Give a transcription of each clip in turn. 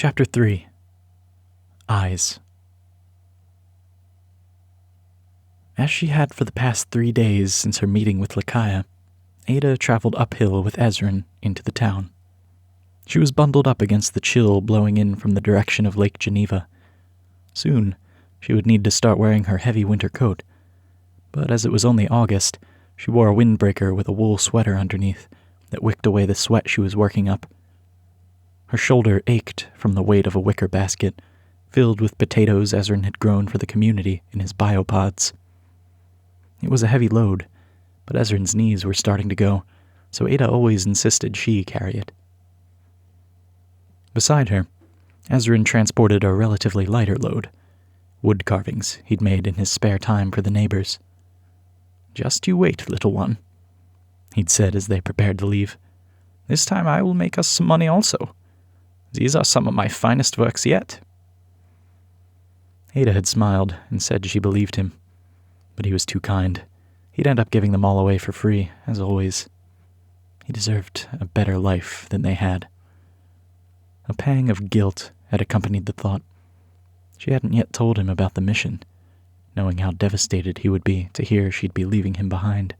Chapter 3. Eyes. As she had for the past 3 days since her meeting with Lakaya, Ada traveled uphill with Ezrin into the town. She was bundled up against the chill blowing in from the direction of Lake Geneva. Soon, she would need to start wearing her heavy winter coat, but as it was only August, she wore a windbreaker with a wool sweater underneath that wicked away the sweat she was working up. Her shoulder ached from the weight of a wicker basket, filled with potatoes Ezrin had grown for the community in his biopods. It was a heavy load, but Ezrin's knees were starting to go, so Ada always insisted she carry it. Beside her, Ezrin transported a relatively lighter load, wood carvings he'd made in his spare time for the neighbors. "Just you wait, little one," he'd said as they prepared to leave. "This time I will make us some money also. These are some of my finest works yet." Ada had smiled and said she believed him, but he was too kind. He'd end up giving them all away for free, as always. He deserved a better life than they had. A pang of guilt had accompanied the thought. She hadn't yet told him about the mission, knowing how devastated he would be to hear she'd be leaving him behind.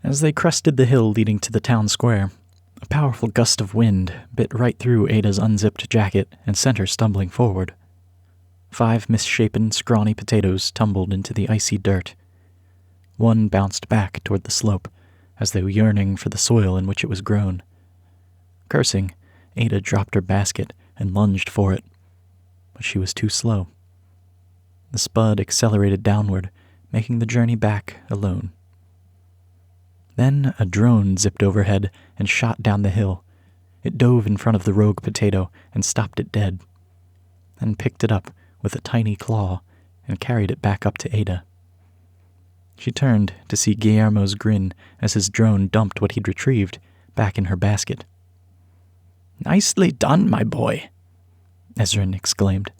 As they crested the hill leading to the town square, a powerful gust of wind bit right through Ada's unzipped jacket and sent her stumbling forward. 5 misshapen, scrawny potatoes tumbled into the icy dirt. One bounced back toward the slope, as though yearning for the soil in which it was grown. Cursing, Ada dropped her basket and lunged for it, but she was too slow. The spud accelerated downward, making the journey back alone. Then a drone zipped overhead and shot down the hill. It dove in front of the rogue potato and stopped it dead, then picked it up with a tiny claw and carried it back up to Ada. She turned to see Guillermo's grin as his drone dumped what he'd retrieved back in her basket. "Nicely done, my boy," Ezrin exclaimed.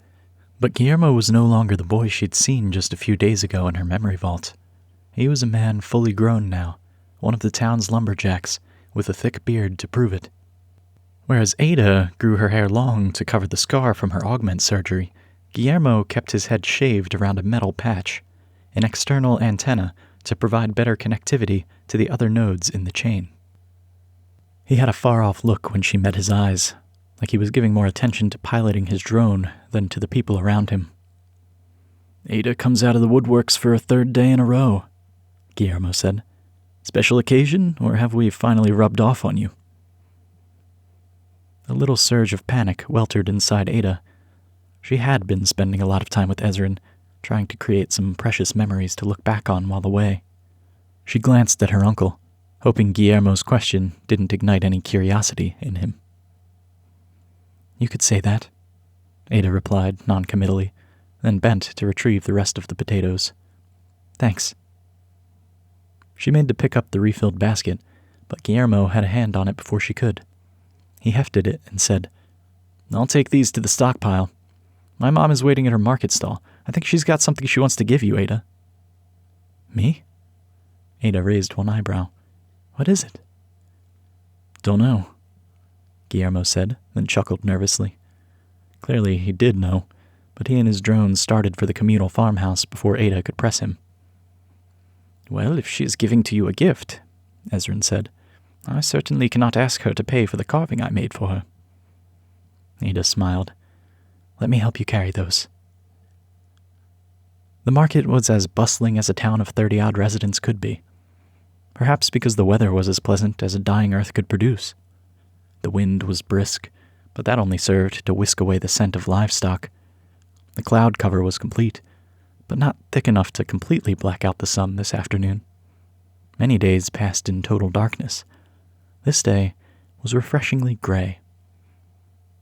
But Guillermo was no longer the boy she'd seen just a few days ago in her memory vault. He was a man fully grown now, one of the town's lumberjacks, with a thick beard to prove it. Whereas Ada grew her hair long to cover the scar from her augment surgery, Guillermo kept his head shaved around a metal patch, an external antenna to provide better connectivity to the other nodes in the chain. He had a far-off look when she met his eyes, like he was giving more attention to piloting his drone than to the people around him. "Ada comes out of the woodworks for a 3rd day in a row," Guillermo said. "Special occasion, or have we finally rubbed off on you?" A little surge of panic weltered inside Ada. She had been spending a lot of time with Ezrin, trying to create some precious memories to look back on while away. She glanced at her uncle, hoping Guillermo's question didn't ignite any curiosity in him. "You could say that," Ada replied noncommittally, then bent to retrieve the rest of the potatoes. "Thanks." She made to pick up the refilled basket, but Guillermo had a hand on it before she could. He hefted it and said, "I'll take these to the stockpile. My mom is waiting at her market stall. I think she's got something she wants to give you, Ada." "Me?" Ada raised one eyebrow. "What is it?" "Don't know," Guillermo said, then chuckled nervously. Clearly he did know, but he and his drone started for the communal farmhouse before Ada could press him. "Well, if she is giving to you a gift," Ezrin said, "I certainly cannot ask her to pay for the carving I made for her." Ada smiled. "Let me help you carry those." The market was as bustling as a town of 30-odd residents could be, perhaps because the weather was as pleasant as a dying earth could produce. The wind was brisk, but that only served to whisk away the scent of livestock. The cloud cover was complete, but not thick enough to completely black out the sun this afternoon. Many days passed in total darkness. This day was refreshingly gray.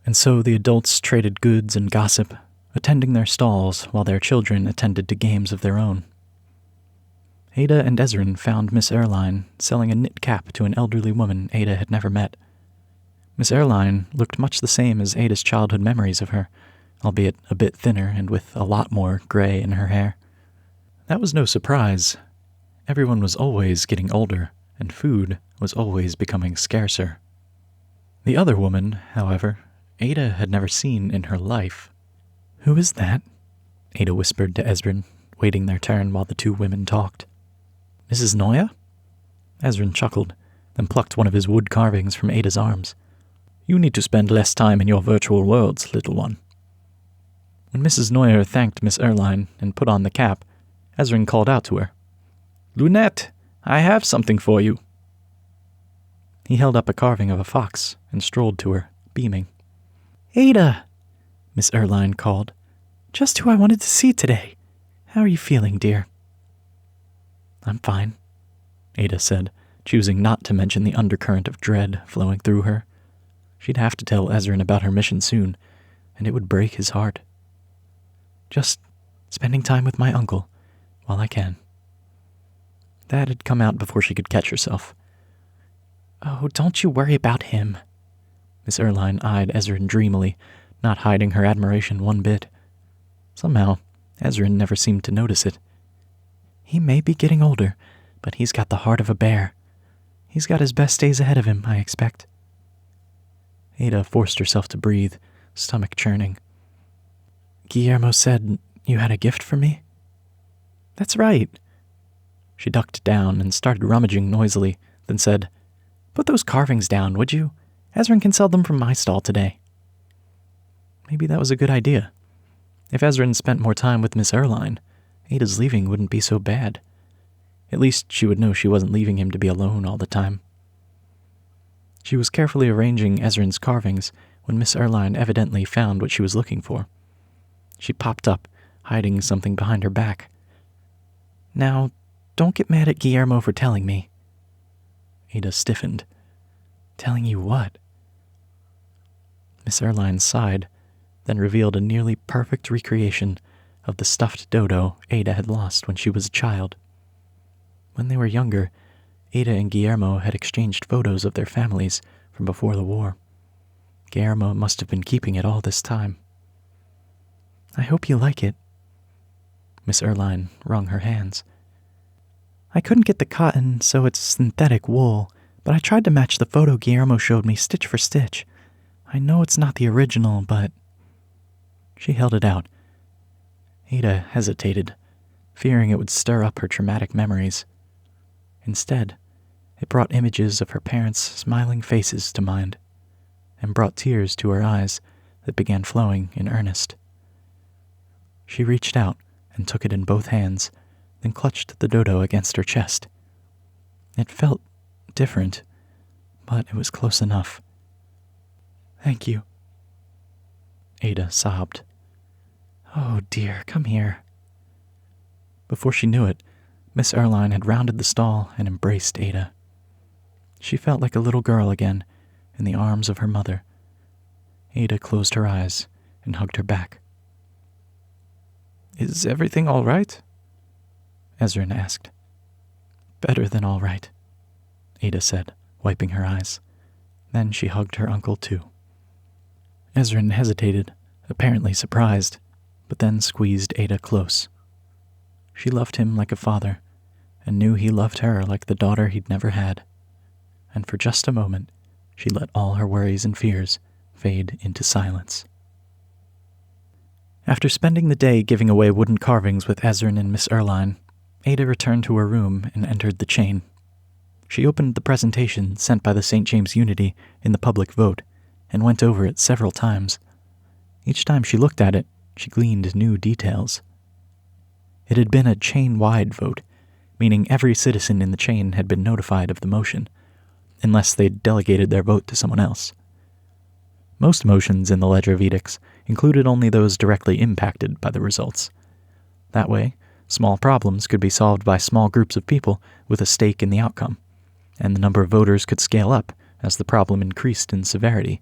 And so the adults traded goods and gossip, attending their stalls while their children attended to games of their own. Ada and Ezrin found Miss Erline selling a knit cap to an elderly woman Ada had never met. Miss Erline looked much the same as Ada's childhood memories of her, albeit a bit thinner and with a lot more gray in her hair. That was no surprise. Everyone was always getting older, and food was always becoming scarcer. The other woman, however, Ada had never seen in her life. "Who is that?" Ada whispered to Ezrin, waiting their turn while the two women talked. "Mrs. Noya?" Ezrin chuckled, then plucked one of his wood carvings from Ada's arms. "You need to spend less time in your virtual worlds, little one." When Mrs. Noya thanked Miss Erline and put on the cap, Ezrin called out to her. "Lunette, I have something for you." He held up a carving of a fox and strolled to her, beaming. "Ada!" Miss Erline called. "Just who I wanted to see today. How are you feeling, dear?" "I'm fine," Ada said, choosing not to mention the undercurrent of dread flowing through her. She'd have to tell Ezrin about her mission soon, and it would break his heart. "Just spending time with my uncle while I can." That had come out before she could catch herself. "Oh, don't you worry about him." Miss Erline eyed Ezrin dreamily, not hiding her admiration one bit. Somehow, Ezrin never seemed to notice it. "He may be getting older, but he's got the heart of a bear. He's got his best days ahead of him, I expect." Ada forced herself to breathe, stomach churning. "Guillermo said you had a gift for me?" "That's right." She ducked down and started rummaging noisily, then said, "Put those carvings down, would you? Ezrin can sell them from my stall today." Maybe that was a good idea. If Ezrin spent more time with Miss Erline, Ada's leaving wouldn't be so bad. At least she would know she wasn't leaving him to be alone all the time. She was carefully arranging Ezrin's carvings when Miss Erline evidently found what she was looking for. She popped up, hiding something behind her back. "Now, don't get mad at Guillermo for telling me." Ada stiffened. "Telling you what?" Miss Erline sighed, then revealed a nearly perfect recreation of the stuffed dodo Ada had lost when she was a child. When they were younger, Ada and Guillermo had exchanged photos of their families from before the war. Guillermo must have been keeping it all this time. "I hope you like it." Miss Erline wrung her hands. "I couldn't get the cotton, so it's synthetic wool, but I tried to match the photo Guillermo showed me stitch for stitch. I know it's not the original, but..." She held it out. Ada hesitated, fearing it would stir up her traumatic memories. Instead, it brought images of her parents' smiling faces to mind, and brought tears to her eyes that began flowing in earnest. She reached out and took it in both hands, then clutched the dodo against her chest. It felt different, but it was close enough. "Thank you," Ada sobbed. "Oh dear, come here." Before she knew it, Miss Erline had rounded the stall and embraced Ada. She felt like a little girl again, in the arms of her mother. Ada closed her eyes and hugged her back. "Is everything all right?" Ezrin asked. "Better than all right," Ada said, wiping her eyes. Then she hugged her uncle too. Ezrin hesitated, apparently surprised, but then squeezed Ada close. She loved him like a father, and knew he loved her like the daughter he'd never had. And for just a moment, she let all her worries and fears fade into silence. After spending the day giving away wooden carvings with Ezrin and Miss Erline, Ada returned to her room and entered the chain. She opened the presentation sent by the St. James Unity in the public vote and went over it several times. Each time she looked at it, she gleaned new details. It had been a chain-wide vote, meaning every citizen in the chain had been notified of the motion, unless they'd delegated their vote to someone else. Most motions in the Ledger of Edicts included only those directly impacted by the results. That way, small problems could be solved by small groups of people with a stake in the outcome, and the number of voters could scale up as the problem increased in severity.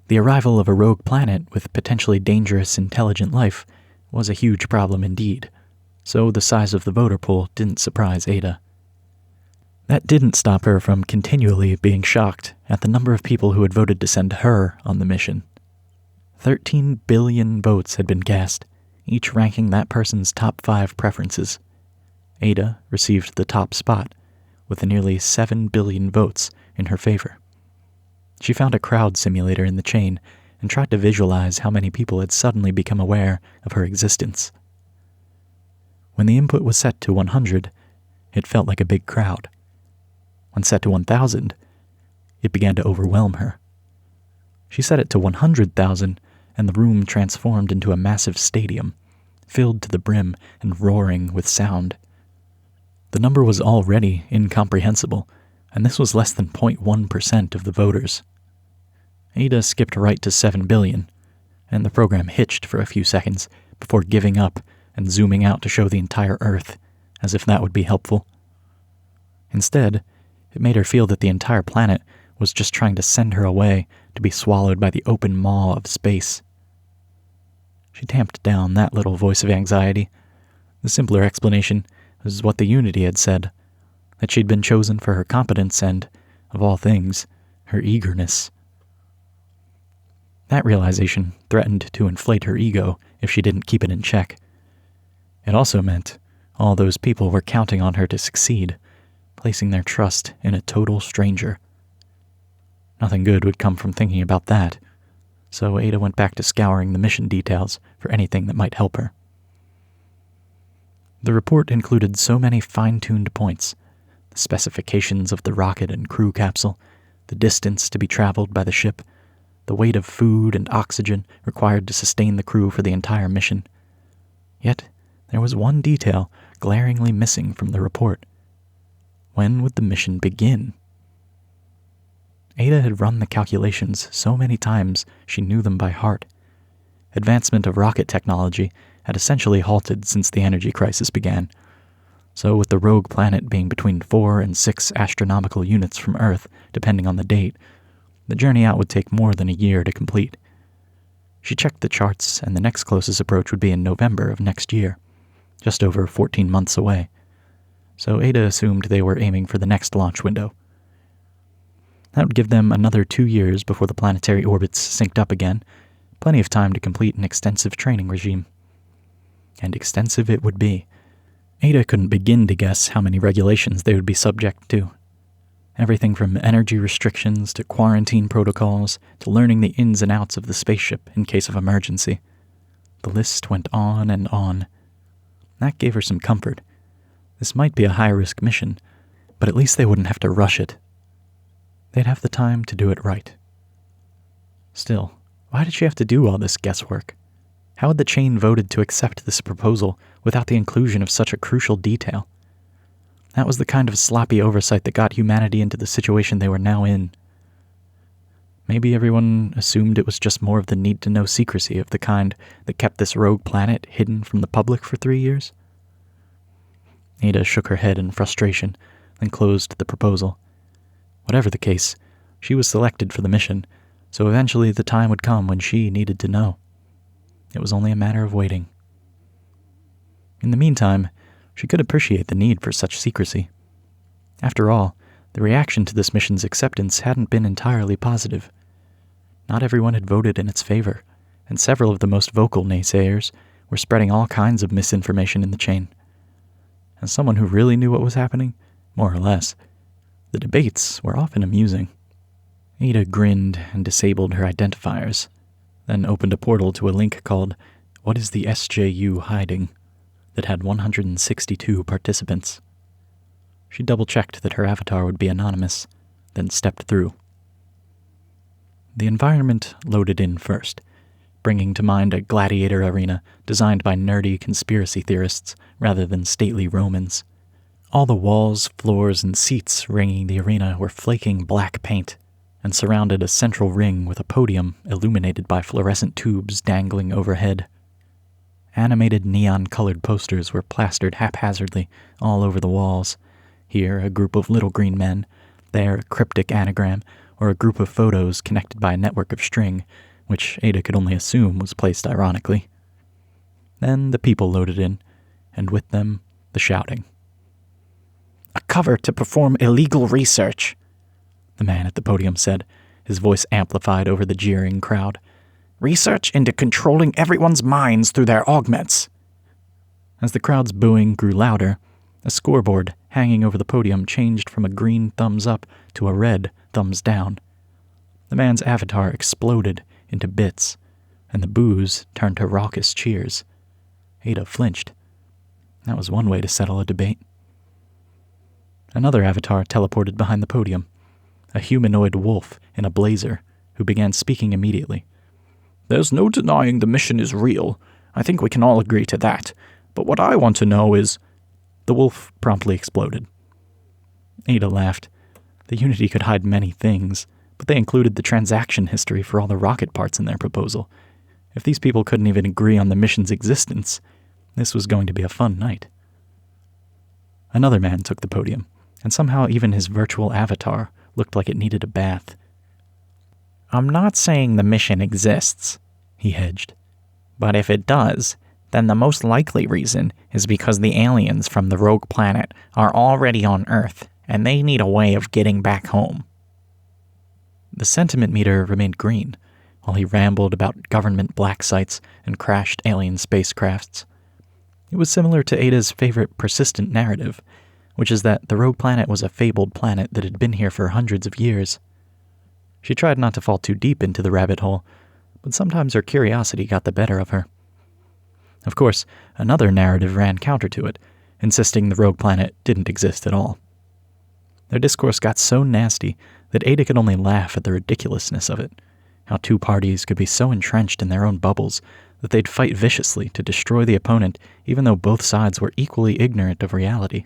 The arrival of a rogue planet with potentially dangerous intelligent life was a huge problem indeed, so the size of the voter pool didn't surprise Ada. That didn't stop her from continually being shocked at the number of people who had voted to send her on the mission. 13 billion votes had been cast, each ranking that person's top 5 preferences. Ada received the top spot, with nearly 7 billion votes in her favor. She found a crowd simulator in the chain and tried to visualize how many people had suddenly become aware of her existence. When the input was set to 100, it felt like a big crowd. When set to 1,000, it began to overwhelm her. She set it to 100,000, and the room transformed into a massive stadium, filled to the brim and roaring with sound. The number was already incomprehensible, and this was less than 0.1% of the voters. Ada skipped right to 7 billion, and the program hitched for a few seconds before giving up and zooming out to show the entire Earth, as if that would be helpful. Instead, it made her feel that the entire planet was just trying to send her away to be swallowed by the open maw of space. She tamped down that little voice of anxiety. The simpler explanation was what the Unity had said, that she'd been chosen for her competence and, of all things, her eagerness. That realization threatened to inflate her ego if she didn't keep it in check. It also meant all those people were counting on her to succeed, placing their trust in a total stranger. Nothing good would come from thinking about that, so Ada went back to scouring the mission details for anything that might help her. The report included so many fine-tuned points: the specifications of the rocket and crew capsule, the distance to be traveled by the ship, the weight of food and oxygen required to sustain the crew for the entire mission. Yet, there was one detail glaringly missing from the report. When would the mission begin? Ada had run the calculations so many times she knew them by heart. Advancement of rocket technology had essentially halted since the energy crisis began. So with the rogue planet being between 4 and 6 astronomical units from Earth, depending on the date, the journey out would take more than a year to complete. She checked the charts, and the next closest approach would be in November of next year, just over 14 months away. So Ada assumed they were aiming for the next launch window. That would give them another 2 years before the planetary orbits synced up again, plenty of time to complete an extensive training regime. And extensive it would be. Ada couldn't begin to guess how many regulations they would be subject to. Everything from energy restrictions to quarantine protocols to learning the ins and outs of the spaceship in case of emergency. The list went on and on. That gave her some comfort. This might be a high-risk mission, but at least they wouldn't have to rush it. They'd have the time to do it right. Still, why did she have to do all this guesswork? How had the chain voted to accept this proposal without the inclusion of such a crucial detail? That was the kind of sloppy oversight that got humanity into the situation they were now in. Maybe everyone assumed it was just more of the need-to-know secrecy of the kind that kept this rogue planet hidden from the public for 3 years? Ada shook her head in frustration, then closed the proposal. Whatever the case, she was selected for the mission, so eventually the time would come when she needed to know. It was only a matter of waiting. In the meantime, she could appreciate the need for such secrecy. After all, the reaction to this mission's acceptance hadn't been entirely positive. Not everyone had voted in its favor, and several of the most vocal naysayers were spreading all kinds of misinformation in the chain. As someone who really knew what was happening, more or less, the debates were often amusing. Ada grinned and disabled her identifiers, then opened a portal to a link called "What is the SJU Hiding?" that had 162 participants. She double-checked that her avatar would be anonymous, then stepped through. The environment loaded in first, bringing to mind a gladiator arena designed by nerdy conspiracy theorists rather than stately Romans. All the walls, floors, and seats ringing the arena were flaking black paint, and surrounded a central ring with a podium illuminated by fluorescent tubes dangling overhead. Animated neon-colored posters were plastered haphazardly all over the walls. Here, a group of little green men, there a cryptic anagram, or a group of photos connected by a network of string, which Ada could only assume was placed ironically. Then the people loaded in, and with them, the shouting. "A cover to perform illegal research," the man at the podium said, his voice amplified over the jeering crowd. "Research into controlling everyone's minds through their augments." As the crowd's booing grew louder, a scoreboard hanging over the podium changed from a green thumbs up to a red thumbs down. The man's avatar exploded into bits, and the boos turned to raucous cheers. Ada flinched. That was one way to settle a debate. Another avatar teleported behind the podium, a humanoid wolf in a blazer who began speaking immediately. "There's no denying the mission is real. I think we can all agree to that. But what I want to know is—" The wolf promptly exploded. Ada laughed. The Unity could hide many things, but they included the transaction history for all the rocket parts in their proposal. If these people couldn't even agree on the mission's existence, this was going to be a fun night. Another man took the podium, and somehow even his virtual avatar looked like it needed a bath. "I'm not saying the mission exists," he hedged. "But if it does, then the most likely reason is because the aliens from the rogue planet are already on Earth, and they need a way of getting back home." The sentiment meter remained green, while he rambled about government black sites and crashed alien spacecrafts. It was similar to Ada's favorite persistent narrative, which is that the rogue planet was a fabled planet that had been here for hundreds of years. She tried not to fall too deep into the rabbit hole, but sometimes her curiosity got the better of her. Of course, another narrative ran counter to it, insisting the rogue planet didn't exist at all. Their discourse got so nasty that Ada could only laugh at the ridiculousness of it, how two parties could be so entrenched in their own bubbles that they'd fight viciously to destroy the opponent even though both sides were equally ignorant of reality.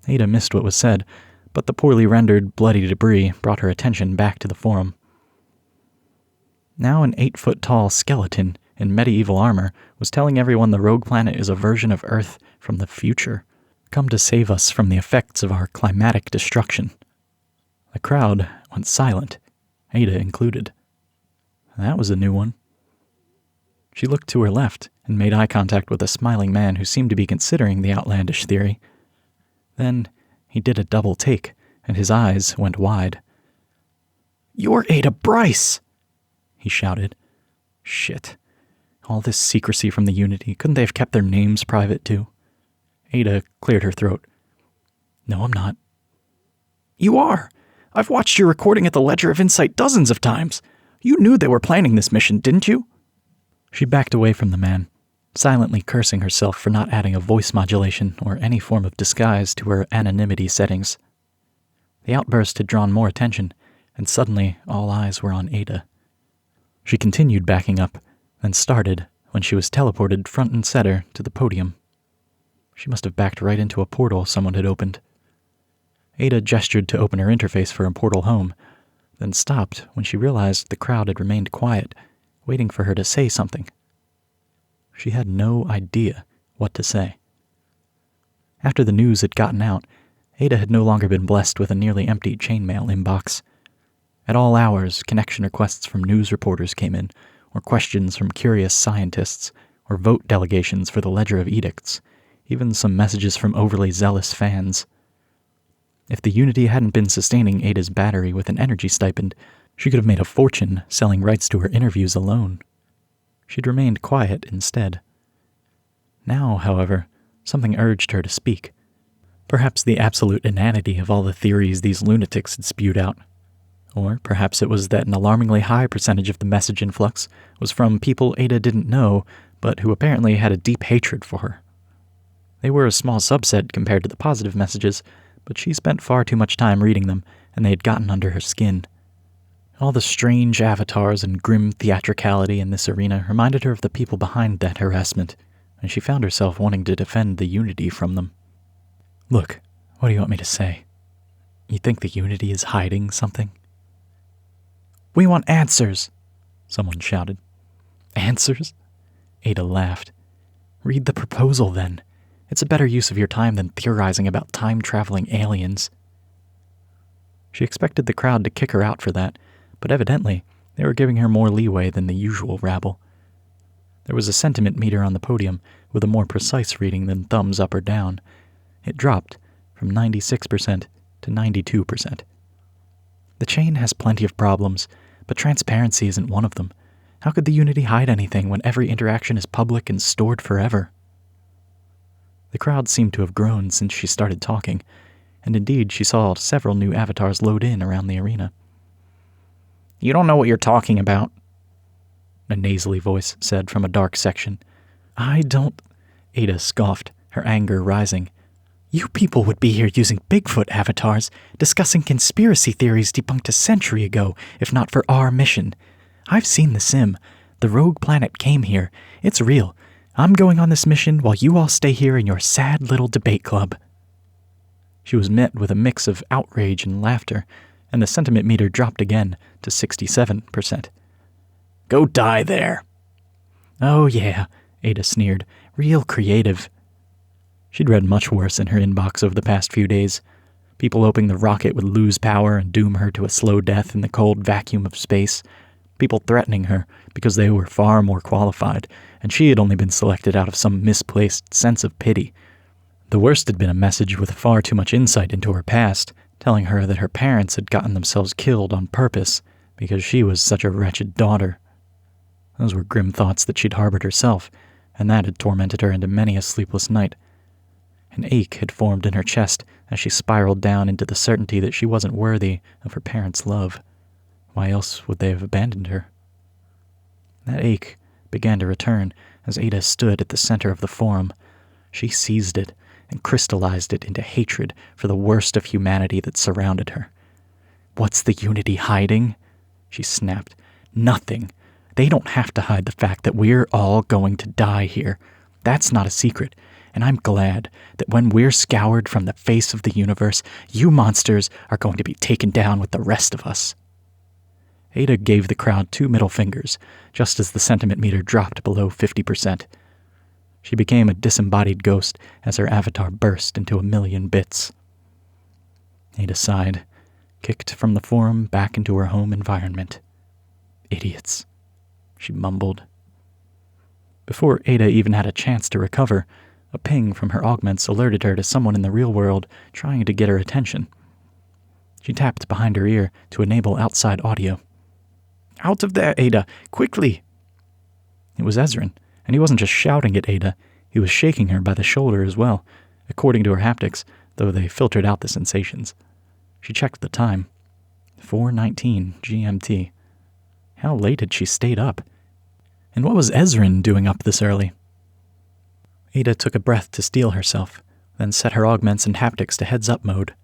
Ada missed what was said, but the poorly rendered, bloody debris brought her attention back to the forum. Now an 8-foot-tall skeleton in medieval armor was telling everyone the rogue planet is a version of Earth from the future, come to save us from the effects of our climatic destruction. The crowd went silent, Ada included. That was a new one. She looked to her left and made eye contact with a smiling man who seemed to be considering the outlandish theory. Then he did a double take, and his eyes went wide. "You're Ada Bryce!" he shouted. Shit. All this secrecy from the Unity, couldn't they have kept their names private too? Ada cleared her throat. "No, I'm not." "You are! I've watched your recording at the Ledger of Insight dozens of times. You knew they were planning this mission, didn't you?" She backed away from the man, silently cursing herself for not adding a voice modulation or any form of disguise to her anonymity settings. The outburst had drawn more attention, and suddenly all eyes were on Ada. She continued backing up, then started when she was teleported front and center to the podium. She must have backed right into a portal someone had opened. Ada gestured to open her interface for a portal home, then stopped when she realized the crowd had remained quiet, waiting for her to say something. She had no idea what to say. After the news had gotten out, Ada had no longer been blessed with a nearly empty chainmail inbox. At all hours, connection requests from news reporters came in, or questions from curious scientists, or vote delegations for the Ledger of Edicts, even some messages from overly zealous fans. If the Unity hadn't been sustaining Ada's battery with an energy stipend, she could have made a fortune selling rights to her interviews alone. She'd remained quiet instead. Now, however, something urged her to speak. Perhaps the absolute inanity of all the theories these lunatics had spewed out. Or perhaps it was that an alarmingly high percentage of the message influx was from people Ada didn't know, but who apparently had a deep hatred for her. They were a small subset compared to the positive messages, but she spent far too much time reading them, and they had gotten under her skin. All the strange avatars and grim theatricality in this arena reminded her of the people behind that harassment, and she found herself wanting to defend the Unity from them. "Look, what do you want me to say? You think the Unity is hiding something?" "We want answers," someone shouted. "Answers?" Ada laughed. "Read the proposal, then. It's a better use of your time than theorizing about time-traveling aliens." She expected the crowd to kick her out for that, but evidently they were giving her more leeway than the usual rabble. There was a sentiment meter on the podium with a more precise reading than thumbs up or down. It dropped from 96% to 92%. "The chain has plenty of problems, but transparency isn't one of them. How could the Unity hide anything when every interaction is public and stored forever?" The crowd seemed to have grown since she started talking, and indeed she saw several new avatars load in around the arena. You don't know what you're talking about, a nasally voice said from a dark section. I don't... Ada scoffed, her anger rising. You people would be here using Bigfoot avatars, discussing conspiracy theories debunked a century ago, if not for our mission. I've seen the sim. The rogue planet came here. It's real. I'm going on this mission while you all stay here in your sad little debate club. She was met with a mix of outrage and laughter, and the sentiment meter dropped again to 67%. Go die there. Oh yeah, Ada sneered. Real creative. She'd read much worse in her inbox over the past few days. People hoping the rocket would lose power and doom her to a slow death in the cold vacuum of space. People threatening her because they were far more qualified, and she had only been selected out of some misplaced sense of pity. The worst had been a message with far too much insight into her past, telling her that her parents had gotten themselves killed on purpose because she was such a wretched daughter. Those were grim thoughts that she'd harbored herself, and that had tormented her into many a sleepless night. An ache had formed in her chest as she spiraled down into the certainty that she wasn't worthy of her parents' love. Why else would they have abandoned her? That ache began to return as Ada stood at the center of the forum. She seized it and crystallized it into hatred for the worst of humanity that surrounded her. What's the Unity hiding? She snapped. Nothing. They don't have to hide the fact that we're all going to die here. That's not a secret, and I'm glad that when we're scoured from the face of the universe, you monsters are going to be taken down with the rest of us. Ada gave the crowd 2 middle fingers, just as the sentiment meter dropped below 50%. She became a disembodied ghost as her avatar burst into 1,000,000 bits. Ada sighed, kicked from the forum back into her home environment. Idiots, she mumbled. Before Ada even had a chance to recover, a ping from her augments alerted her to someone in the real world trying to get her attention. She tapped behind her ear to enable outside audio. Out of there, Ada! Quickly! It was Ezrin, and he wasn't just shouting at Ada, he was shaking her by the shoulder as well, according to her haptics, though they filtered out the sensations. She checked the time. 4:19 GMT. How late had she stayed up? And what was Ezrin doing up this early? Ada took a breath to steel herself, then set her augments and haptics to heads-up mode.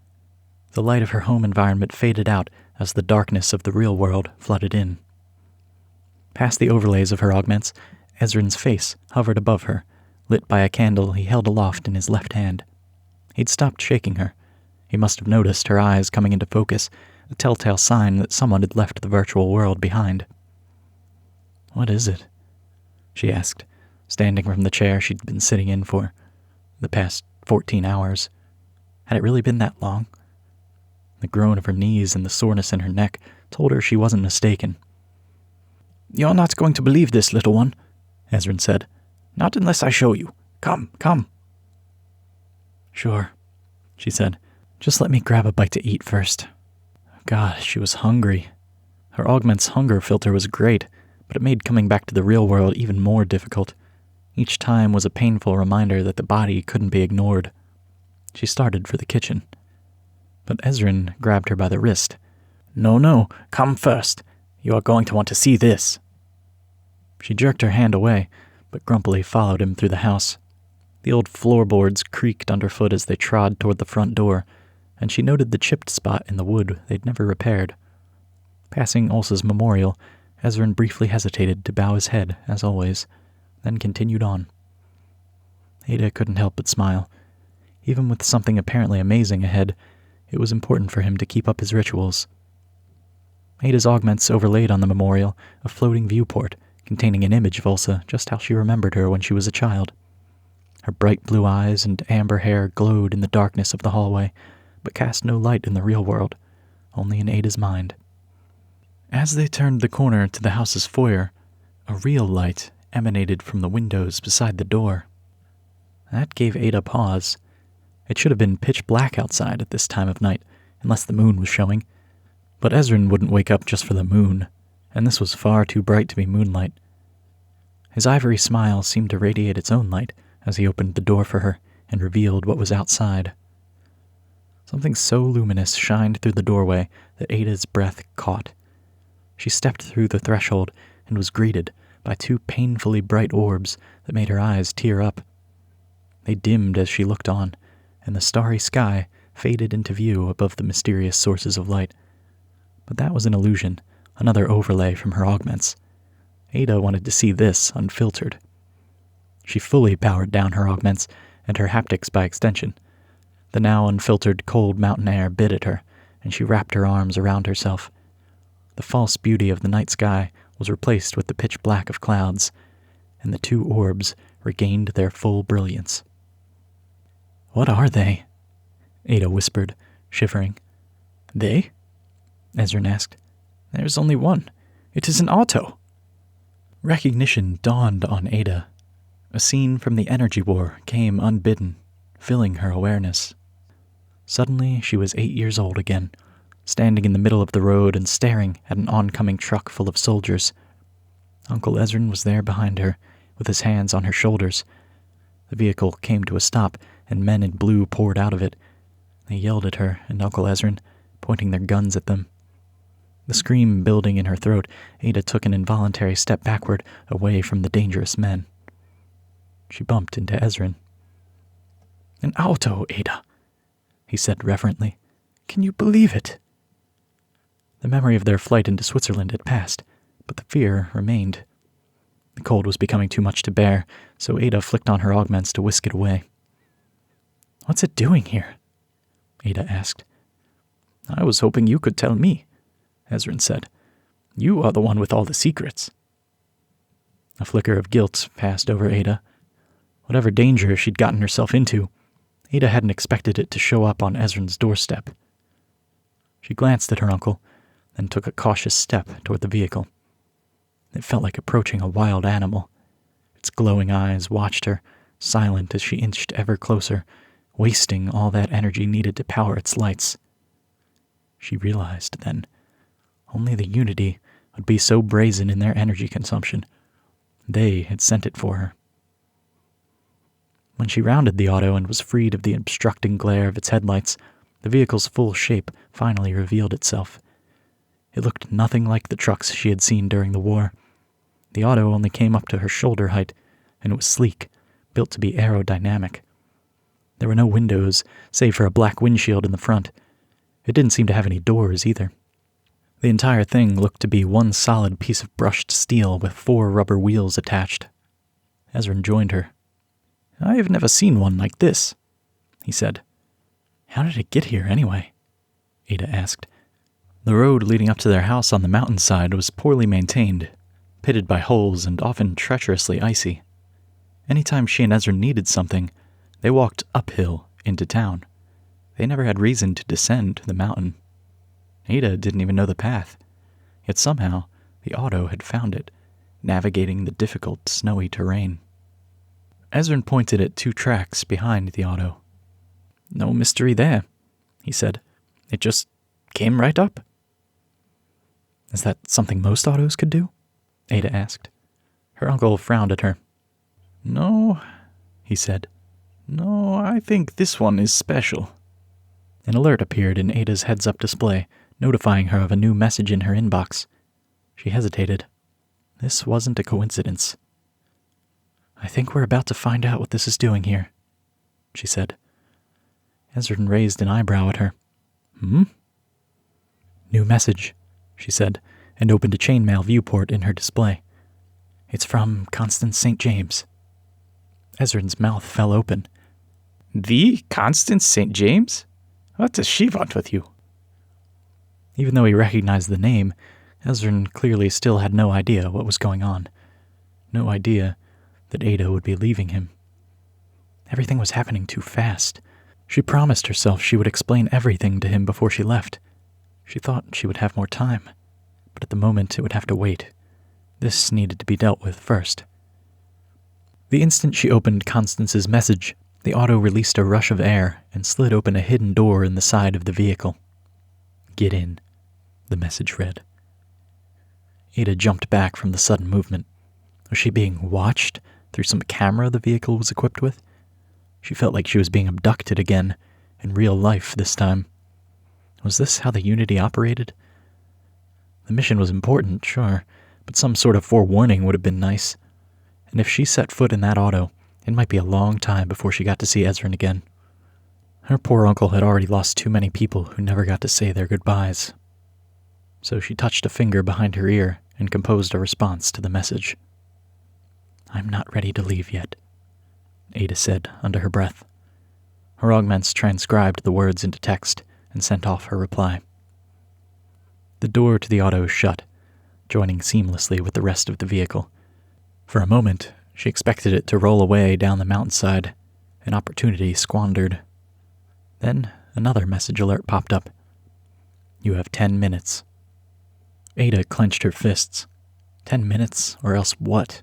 The light of her home environment faded out as the darkness of the real world flooded in. Past the overlays of her augments, Ezrin's face hovered above her, lit by a candle he held aloft in his left hand. He'd stopped shaking her. He must have noticed her eyes coming into focus, a telltale sign that someone had left the virtual world behind. What is it? She asked, standing from the chair she'd been sitting in for the past 14 hours. Had it really been that long? The groan of her knees and the soreness in her neck told her she wasn't mistaken. You're not going to believe this, little one, Ezrin said. Not unless I show you. Come, come. Sure, she said. Just let me grab a bite to eat first. God, she was hungry. Her augment's hunger filter was great, but it made coming back to the real world even more difficult. Each time was a painful reminder that the body couldn't be ignored. She started for the kitchen. But Ezrin grabbed her by the wrist. No, come first. You are going to want to see this. She jerked her hand away, but grumpily followed him through the house. The old floorboards creaked underfoot as they trod toward the front door, and she noted the chipped spot in the wood they'd never repaired. Passing Ulsa's memorial, Ezrin briefly hesitated to bow his head, as always, then continued on. Ada couldn't help but smile. Even with something apparently amazing ahead, it was important for him to keep up his rituals. Ada's augments overlaid on the memorial a floating viewport containing an image of Ulsa just how she remembered her when she was a child. Her bright blue eyes and amber hair glowed in the darkness of the hallway, but cast no light in the real world, only in Ada's mind. As they turned the corner to the house's foyer, a real light emanated from the windows beside the door. That gave Ada pause. It should have been pitch black outside at this time of night, unless the moon was showing. But Ezrin wouldn't wake up just for the moon, and this was far too bright to be moonlight. His ivory smile seemed to radiate its own light as he opened the door for her and revealed what was outside. Something so luminous shined through the doorway that Ada's breath caught. She stepped through the threshold and was greeted by two painfully bright orbs that made her eyes tear up. They dimmed as she looked on, and the starry sky faded into view above the mysterious sources of light. But that was an illusion, another overlay from her augments. Ada wanted to see this unfiltered. She fully powered down her augments and her haptics by extension. The now unfiltered cold mountain air bit at her, and she wrapped her arms around herself. The false beauty of the night sky was replaced with the pitch black of clouds, and the two orbs regained their full brilliance. "What are they?" Ada whispered, shivering. "They?" Ezran asked. "There's only one. It is an auto." Recognition dawned on Ada. A scene from the energy war came unbidden, filling her awareness. Suddenly, she was 8 years old again, standing in the middle of the road and staring at an oncoming truck full of soldiers. Uncle Ezran was there behind her, with his hands on her shoulders. The vehicle came to a stop, and men in blue poured out of it. They yelled at her and Uncle Ezran, pointing their guns at them. The scream building in her throat, Ada took an involuntary step backward, away from the dangerous men. She bumped into Ezran. "An auto, Ada," he said reverently. "Can you believe it?" The memory of their flight into Switzerland had passed, but the fear remained. The cold was becoming too much to bear, so Ada flicked on her augments to whisk it away. "What's it doing here?" Ada asked. "I was hoping you could tell me," Ezran said. "You are the one with all the secrets." A flicker of guilt passed over Ada. Whatever danger she'd gotten herself into, Ada hadn't expected it to show up on Ezran's doorstep. She glanced at her uncle, then took a cautious step toward the vehicle. It felt like approaching a wild animal. Its glowing eyes watched her, silent as she inched ever closer, wasting all that energy needed to power its lights. She realized, then, only the Unity would be so brazen in their energy consumption. They had sent it for her. When she rounded the auto and was freed of the obstructing glare of its headlights, the vehicle's full shape finally revealed itself. It looked nothing like the trucks she had seen during the war. The auto only came up to her shoulder height, and it was sleek, built to be aerodynamic. There were no windows, save for a black windshield in the front. It didn't seem to have any doors either. The entire thing looked to be one solid piece of brushed steel with 4 rubber wheels attached. Ezran joined her. "I have never seen one like this," he said. "How did it get here, anyway?" Ada asked. The road leading up to their house on the mountainside was poorly maintained, pitted by holes and often treacherously icy. Anytime she and Ezran needed something, they walked uphill into town. They never had reason to descend the mountain. Ada didn't even know the path, yet somehow the auto had found it, navigating the difficult, snowy terrain. Ezran pointed at 2 tracks behind the auto. "No mystery there," he said. "It just came right up." "Is that something most autos could do?" Ada asked. Her uncle frowned at her. "No," he said. "No, I think this one is special." An alert appeared in Ada's heads-up display, notifying her of a new message in her inbox. She hesitated. This wasn't a coincidence. "I think we're about to find out what this is doing here," she said. Ezran raised an eyebrow at her. "Hmm?" "New message," she said, and opened a chainmail viewport in her display. "It's from Constance St. James." Ezran's mouth fell open. "The Constance St. James? What does she want with you?" Even though he recognized the name, Ezran clearly still had no idea what was going on. No idea that Ada would be leaving him. Everything was happening too fast. She promised herself she would explain everything to him before she left. She thought she would have more time, but at the moment it would have to wait. This needed to be dealt with first. The instant she opened Constance's message, the auto released a rush of air and slid open a hidden door in the side of the vehicle. "Get in," the message read. Ada jumped back from the sudden movement. Was she being watched through some camera the vehicle was equipped with? She felt like she was being abducted again, in real life this time. Was this how the Unity operated? The mission was important, sure, but some sort of forewarning would have been nice. And if she set foot in that auto, it might be a long time before she got to see Ezrin again. Her poor uncle had already lost too many people who never got to say their goodbyes. So she touched a finger behind her ear and composed a response to the message. "I'm not ready to leave yet," Ada said under her breath. Her augments transcribed the words into text and sent off her reply. The door to the auto shut, joining seamlessly with the rest of the vehicle. For a moment, she expected it to roll away down the mountainside, an opportunity squandered. Then another message alert popped up. "You have 10 minutes. Ada clenched her fists. 10 minutes, or else what?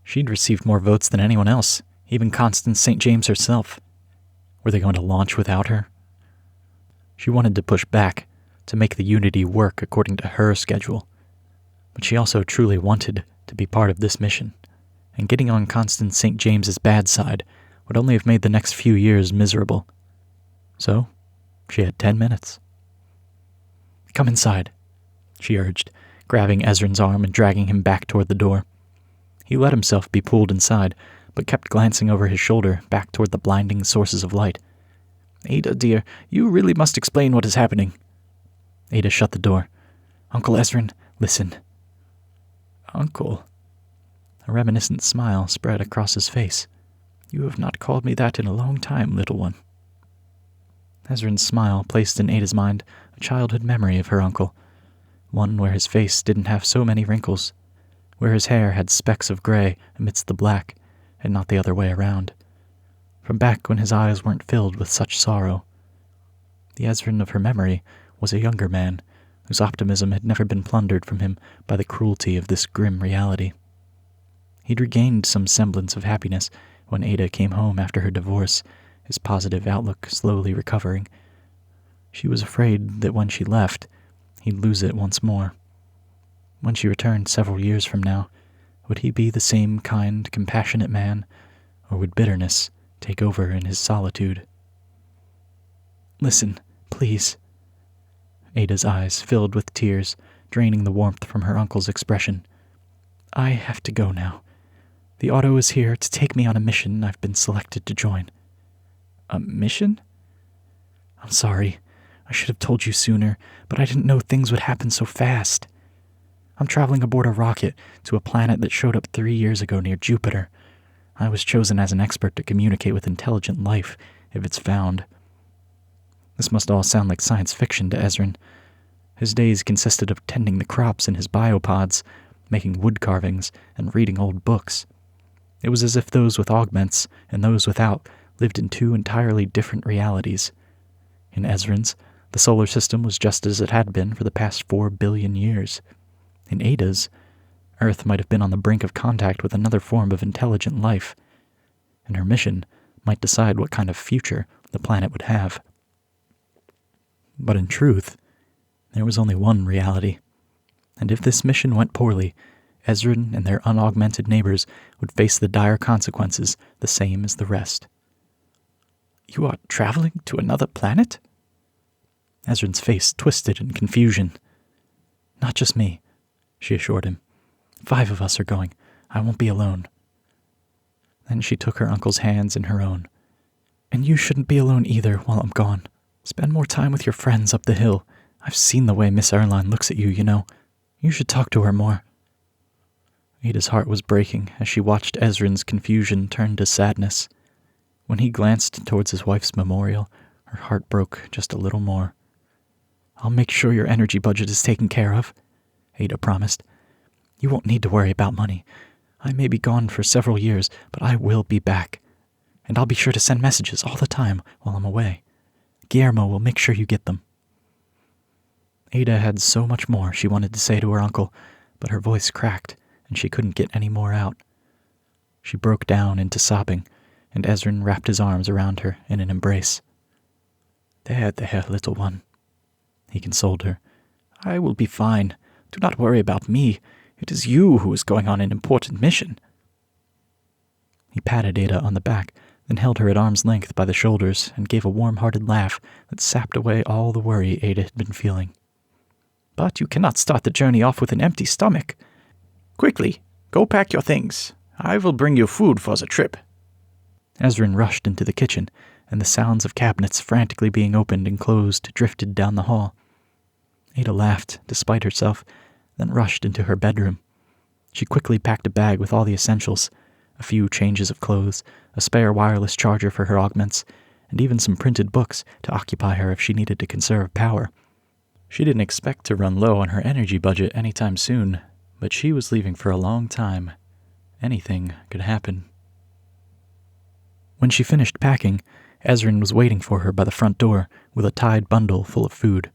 She'd received more votes than anyone else, even Constance St. James herself. Were they going to launch without her? She wanted to push back, to make the Unity work according to her schedule. But she also truly wanted to be part of this mission, and getting on Constance St. James's bad side would only have made the next few years miserable. So, she had 10 minutes. "Come inside," she urged, grabbing Ezrin's arm and dragging him back toward the door. He let himself be pulled inside, but kept glancing over his shoulder back toward the blinding sources of light. "Ada, dear, you really must explain what is happening." Ada shut the door. "Uncle Ezrin, listen." "Uncle?" A reminiscent smile spread across his face. "You have not called me that in a long time, little one." Ezrin's smile placed in Ada's mind a childhood memory of her uncle, one where his face didn't have so many wrinkles, where his hair had specks of gray amidst the black, and not the other way around, from back when his eyes weren't filled with such sorrow. The Ezrin of her memory was a younger man, whose optimism had never been plundered from him by the cruelty of this grim reality. He'd regained some semblance of happiness when Ada came home after her divorce, his positive outlook slowly recovering. She was afraid that when she left, he'd lose it once more. When she returned several years from now, would he be the same kind, compassionate man, or would bitterness take over in his solitude? "Listen, please." Ada's eyes filled with tears, draining the warmth from her uncle's expression. "I have to go now. The auto is here to take me on a mission I've been selected to join." "A mission?" "I'm sorry. I should have told you sooner, but I didn't know things would happen so fast. I'm traveling aboard a rocket to a planet that showed up 3 years ago near Jupiter. I was chosen as an expert to communicate with intelligent life, if it's found." This must all sound like science fiction to Ezrin. His days consisted of tending the crops in his biopods, making wood carvings, and reading old books. It was as if those with augments and those without lived in two entirely different realities. In Ezrin's, the solar system was just as it had been for the past 4 billion years. In Ada's, Earth might have been on the brink of contact with another form of intelligent life, and her mission might decide what kind of future the planet would have. But in truth, there was only one reality, and if this mission went poorly, Ezrin and their unaugmented neighbors would face the dire consequences the same as the rest. "You are traveling to another planet?" Ezrin's face twisted in confusion. "Not just me," she assured him. 5 of us are going. I won't be alone." Then she took her uncle's hands in her own. "And you shouldn't be alone either while I'm gone. Spend more time with your friends up the hill. I've seen the way Miss Erline looks at you, you know. You should talk to her more." Ada's heart was breaking as she watched Ezrin's confusion turn to sadness. When he glanced towards his wife's memorial, her heart broke just a little more. "I'll make sure your energy budget is taken care of," Ada promised. "You won't need to worry about money. I may be gone for several years, but I will be back. And I'll be sure to send messages all the time while I'm away. Guillermo will make sure you get them." Ada had so much more she wanted to say to her uncle, but her voice cracked, and she couldn't get any more out. She broke down into sobbing, and Ezrin wrapped his arms around her in an embrace. There, little one," he consoled her. "I will be fine. Do not worry about me. It is you who is going on an important mission." He patted Ada on the back, then held her at arm's length by the shoulders and gave a warm-hearted laugh that sapped away all the worry Ada had been feeling. But you cannot start the journey off with an empty stomach. Quickly, go pack your things. I will bring you food for the trip." Ezrin rushed into the kitchen, and the sounds of cabinets frantically being opened and closed drifted down the hall. Ada laughed, despite herself, then rushed into her bedroom. She quickly packed a bag with all the essentials, a few changes of clothes, a spare wireless charger for her augments, and even some printed books to occupy her if she needed to conserve power. She didn't expect to run low on her energy budget anytime soon, but she was leaving for a long time. Anything could happen. When she finished packing, Ezrin was waiting for her by the front door with a tied bundle full of food.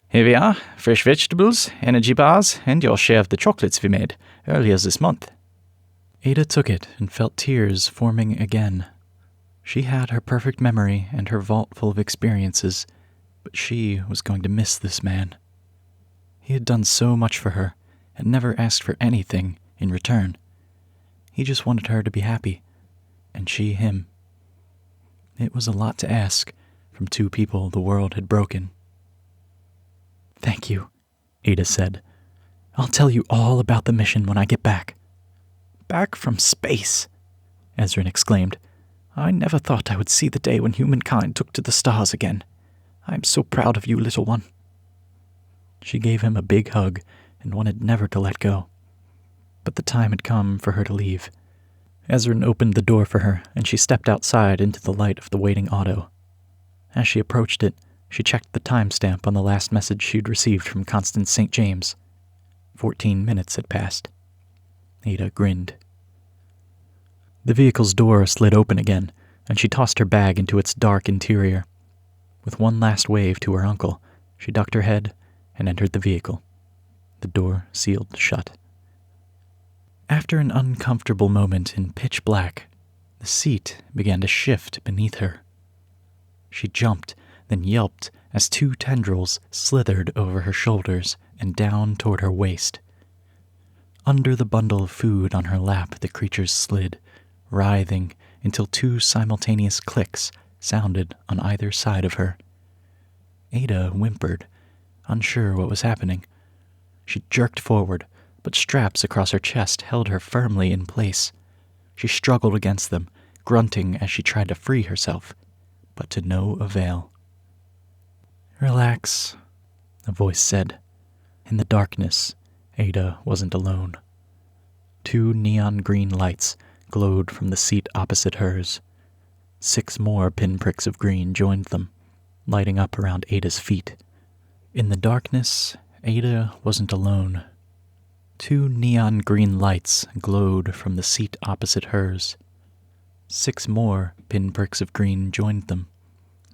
"Here we are, fresh vegetables, energy bars, and your share of the chocolates we made earlier this month." Ada took it and felt tears forming again. She had her perfect memory and her vault full of experiences, but she was going to miss this man. He had done so much for her and never asked for anything in return. He just wanted her to be happy, and she him. It was a lot to ask from two people the world had broken. "Thank you," Ada said. "I'll tell you all about the mission when I get back." "Back from space," Ezrin exclaimed. "I never thought I would see the day when humankind took to the stars again. I'm so proud of you, little one." She gave him a big hug and wanted never to let go. But the time had come for her to leave. Ezrin opened the door for her, and she stepped outside into the light of the waiting auto. As she approached it, she checked the timestamp on the last message she'd received from Constance St. James. 14 minutes had passed. Ada grinned. The vehicle's door slid open again, and she tossed her bag into its dark interior. With one last wave to her uncle, she ducked her head and entered the vehicle. The door sealed shut. After an uncomfortable moment in pitch black, the seat began to shift beneath her. She jumped, then yelped as two tendrils slithered over her shoulders and down toward her waist. Under the bundle of food on her lap, the creatures slid, writhing until two simultaneous clicks sounded on either side of her. Ada whimpered, unsure what was happening. She jerked forward, but straps across her chest held her firmly in place. She struggled against them, grunting as she tried to free herself, but to no avail. "Relax," a voice said. In the darkness, Ada wasn't alone. Two neon green lights glowed from the seat opposite hers. 6 more pinpricks of green joined them, lighting up around Ada's feet. In the darkness, Ada wasn't alone. 2 neon green lights glowed from the seat opposite hers. 6 more pinpricks of green joined them,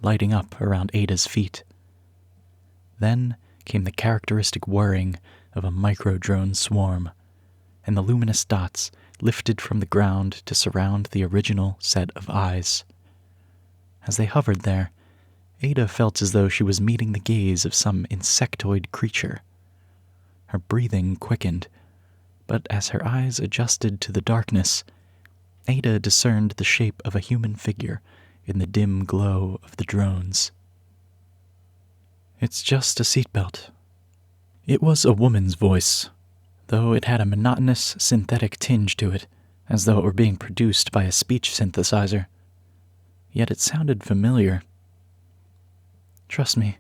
lighting up around Ada's feet. Then came the characteristic whirring of a micro-drone swarm, and the luminous dots lifted from the ground to surround the original set of eyes. As they hovered there, Ada felt as though she was meeting the gaze of some insectoid creature. Her breathing quickened, but as her eyes adjusted to the darkness, Ada discerned the shape of a human figure in the dim glow of the drones. "It's just a seatbelt." It was a woman's voice, though it had a monotonous, synthetic tinge to it, as though it were being produced by a speech synthesizer. Yet it sounded familiar. "Trust me,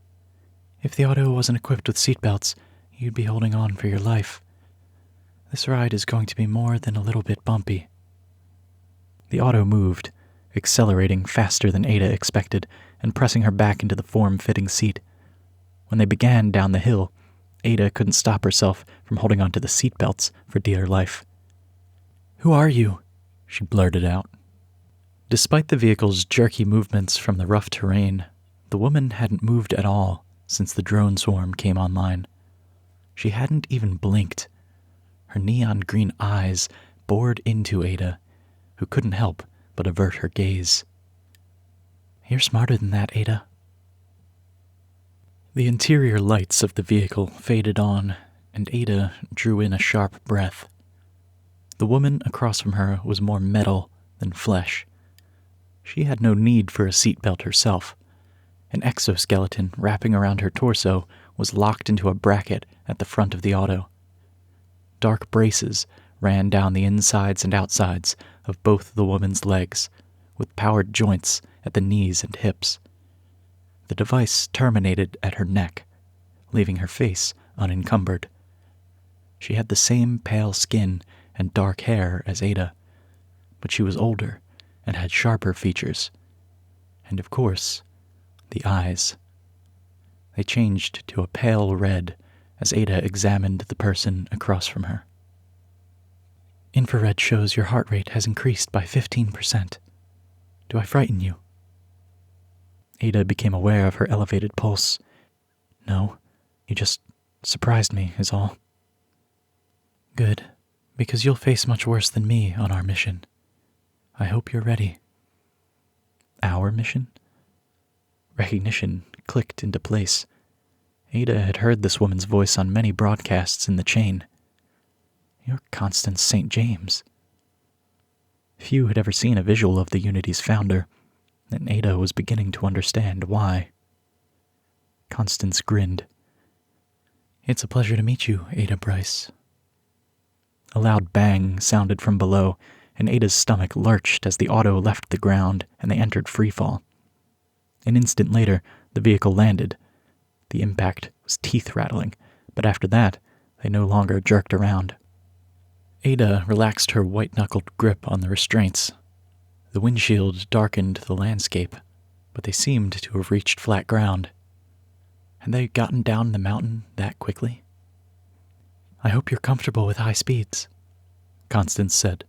if the auto wasn't equipped with seatbelts, you'd be holding on for your life. This ride is going to be more than a little bit bumpy." The auto moved, accelerating faster than Ada expected and pressing her back into the form-fitting seat. When they began down the hill, Ada couldn't stop herself from holding onto the seatbelts for dear life. "Who are you?" she blurted out. Despite the vehicle's jerky movements from the rough terrain, the woman hadn't moved at all since the drone swarm came online. She hadn't even blinked. Her neon green eyes bored into Ada, who couldn't help but avert her gaze. "You're smarter than that, Ada." The interior lights of the vehicle faded on, and Ada drew in a sharp breath. The woman across from her was more metal than flesh. She had no need for a seatbelt herself. An exoskeleton wrapping around her torso was locked into a bracket at the front of the auto. Dark braces ran down the insides and outsides of both the woman's legs, with powered joints at the knees and hips. The device terminated at her neck, leaving her face unencumbered. She had the same pale skin and dark hair as Ada, but she was older and had sharper features. And of course, the eyes. They changed to a pale red as Ada examined the person across from her. Infrared shows your heart rate has increased by 15%. Do I frighten you? Ada became aware of her elevated pulse. No, you just surprised me, is all. Good, because you'll face much worse than me on our mission. I hope you're ready. Our mission? Recognition clicked into place. Ada had heard this woman's voice on many broadcasts in the chain. You're Constance St. James. Few had ever seen a visual of the Unity's founder, and Ada was beginning to understand why. Constance grinned. It's a pleasure to meet you, Ada Bryce. A loud bang sounded from below, and Ada's stomach lurched as the auto left the ground and they entered freefall. An instant later, the vehicle landed. The impact was teeth-rattling, but after that, they no longer jerked around. Ada relaxed her white-knuckled grip on the restraints. The windshield darkened the landscape, but they seemed to have reached flat ground. Had they gotten down the mountain that quickly? I hope you're comfortable with high speeds, Constance said.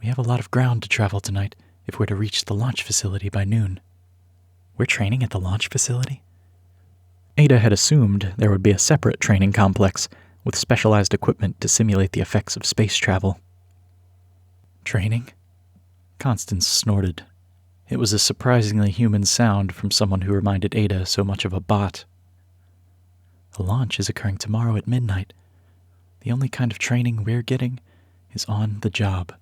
We have a lot of ground to travel tonight if we're to reach the launch facility by noon. We're training at the launch facility? Ada had assumed there would be a separate training complex with specialized equipment to simulate the effects of space travel. Training? Constance snorted. It was a surprisingly human sound from someone who reminded Ada so much of a bot. The launch is occurring tomorrow at midnight. The only kind of training we're getting is on the job.